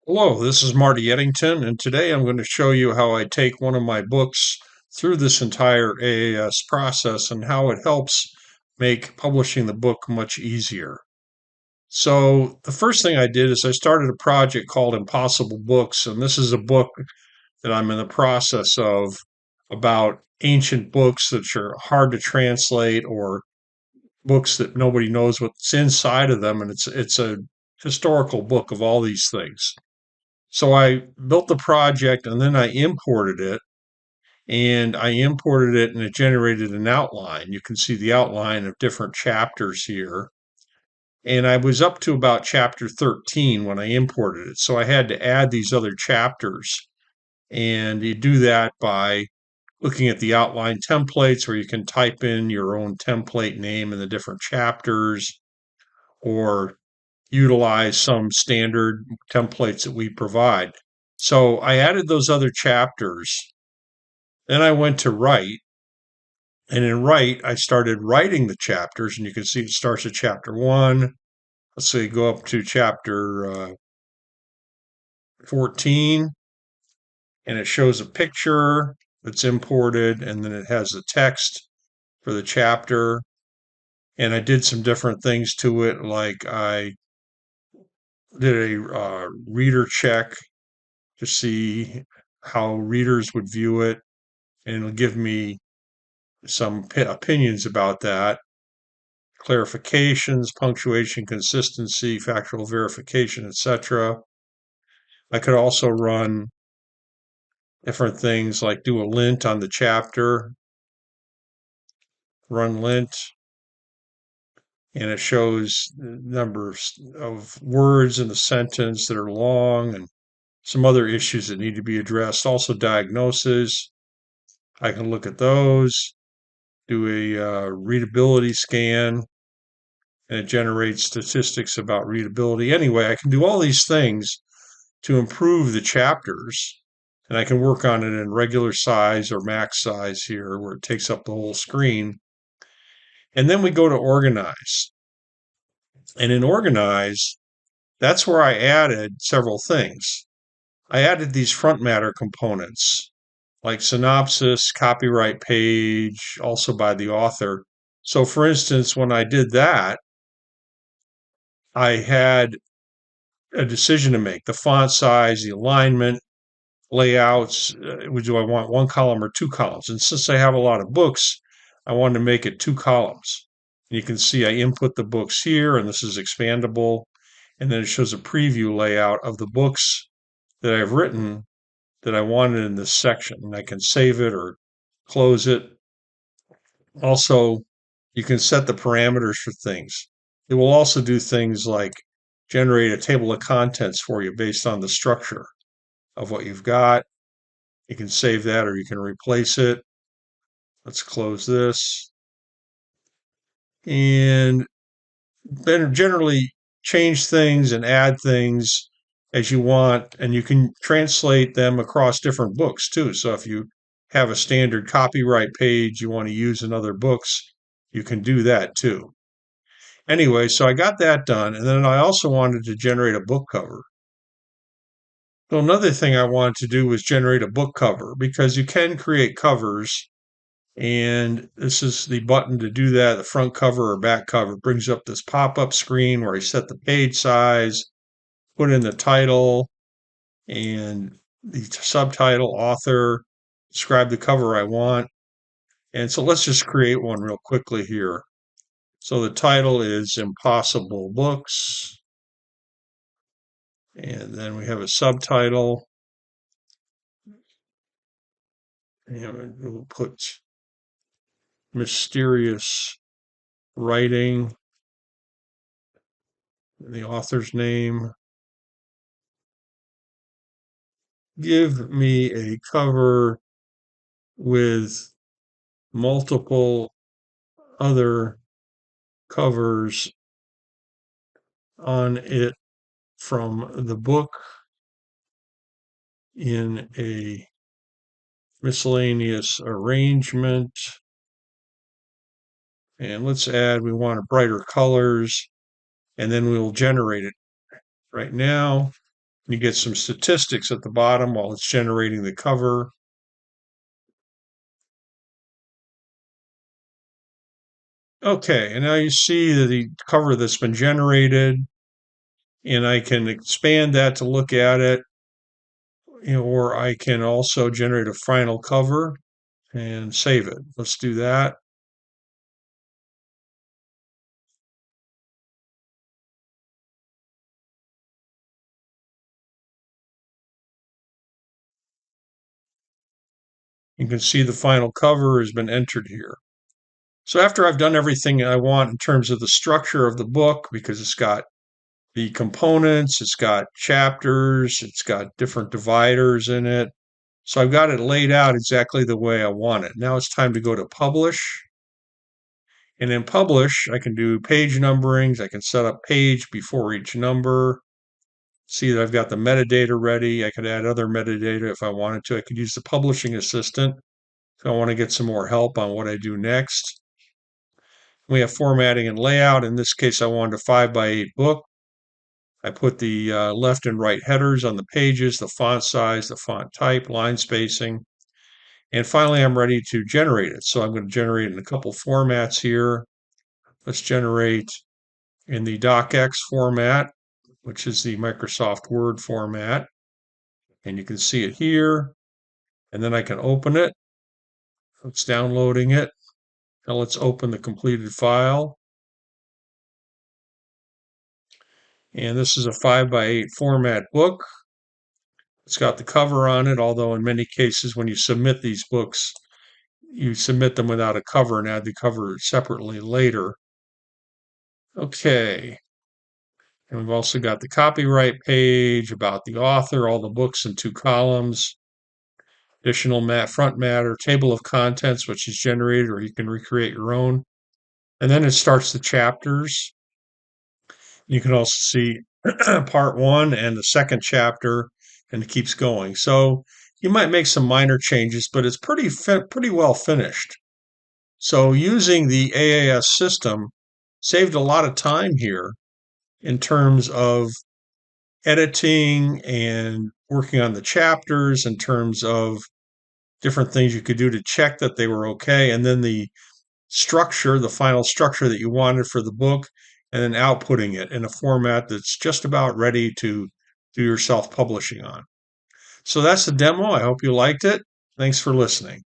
Hello, this is Marty Eddington, and today I'm going to show you how I take one of my books through this entire AAS process and how it helps make publishing the book much easier. So, the first thing I did is I started a project called Impossible Books, and this is a book that I'm in the process of about ancient books that are hard to translate or books that nobody knows what's inside of them, and it's a historical book of all these things. So I built the project and then I imported it and it generated an outline. You can see the outline of different chapters here. And I was up to about chapter 13 when I imported it. So I had to add these other chapters. And you do that by looking at the outline templates where you can type in your own template name in the different chapters or utilize some standard templates that we provide. So I added those other chapters. Then I went to write. And in write, I started writing the chapters. And you can see it starts at chapter one. Let's say go up to chapter 14. And it shows a picture that's imported. And then it has the text for the chapter. And I did some different things to it, like I did a reader check to see how readers would view it, and it'll give me some opinions about that. Clarifications, punctuation, consistency, factual verification, etc. I could also run different things like do a lint on the chapter, run lint, and it shows the numbers of words in the sentence that are long and some other issues that need to be addressed. Also, diagnosis. I can look at those, do a readability scan, and it generates statistics about readability. Anyway, I can do all these things to improve the chapters, and I can work on it in regular size or max size here where it takes up the whole screen. And then we go to organize. And in organize, that's where I added several things. I added these front matter components like synopsis, copyright page, also by the author. So, for instance, when I did that, I had a decision to make: the font size, the alignment, layouts. Do I want one column or two columns? And since I have a lot of books, I wanted to make it two columns. And you can see I input the books here, and this is expandable. And then it shows a preview layout of the books that I've written that I wanted in this section. And I can save it or close it. Also, you can set the parameters for things. It will also do things like generate a table of contents for you based on the structure of what you've got. You can save that or you can replace it. Let's close this. And then generally change things and add things as you want. And you can translate them across different books too. So if you have a standard copyright page you want to use in other books, you can do that too. Anyway, so I got that done. And then I also wanted to generate a book cover. So another thing I wanted to do was generate a book cover because you can create covers. And this is the button to do that. The front cover or back cover brings up this pop-up screen where I set the page size, put in the title and the subtitle, author, describe the cover I want. And so let's just create one real quickly here. So the title is Impossible Books. And then we have a subtitle. And we'll put mysterious writing, the author's name. Give me a cover with multiple other covers on it from the book in a miscellaneous arrangement. And let's add, we want brighter colors, and then we will generate it right now. You get some statistics at the bottom while it's generating the cover. Okay, and now you see the cover that's been generated, and I can expand that to look at it, or I can also generate a final cover and save it. Let's do that. You can see the final cover has been entered here. So after I've done everything I want in terms of the structure of the book, because it's got the components, it's got chapters, it's got different dividers in it. So I've got it laid out exactly the way I want it. Now it's time to go to publish. And in publish, I can do page numberings. I can set up page before each number. See that I've got the metadata ready. I could add other metadata if I wanted to. I could use the publishing assistant if I want to get some more help on what I do next. We have formatting and layout. In this case, I wanted a 5x8 book. I put the left and right headers on the pages, the font size, the font type, line spacing. And finally, I'm ready to generate it. So I'm going to generate in a couple formats here. Let's generate in the docx format, which is the Microsoft Word format. And you can see it here. And then I can open it. It's downloading it. Now let's open the completed file. And this is a 5x8 format book. It's got the cover on it, although in many cases when you submit these books, you submit them without a cover and add the cover separately later. Okay. And we've also got the copyright page about the author, all the books in 2 columns, additional front matter, table of contents, which is generated, or you can recreate your own. And then it starts the chapters. You can also see part 1 and the second chapter, and it keeps going. So you might make some minor changes, but it's pretty well finished. So using the AAS system saved a lot of time here in terms of editing and working on the chapters, in terms of different things you could do to check that they were okay, and then the structure, the final structure that you wanted for the book, and then outputting it in a format that's just about ready to do your self publishing on. So that's the demo. I hope you liked it. Thanks for listening.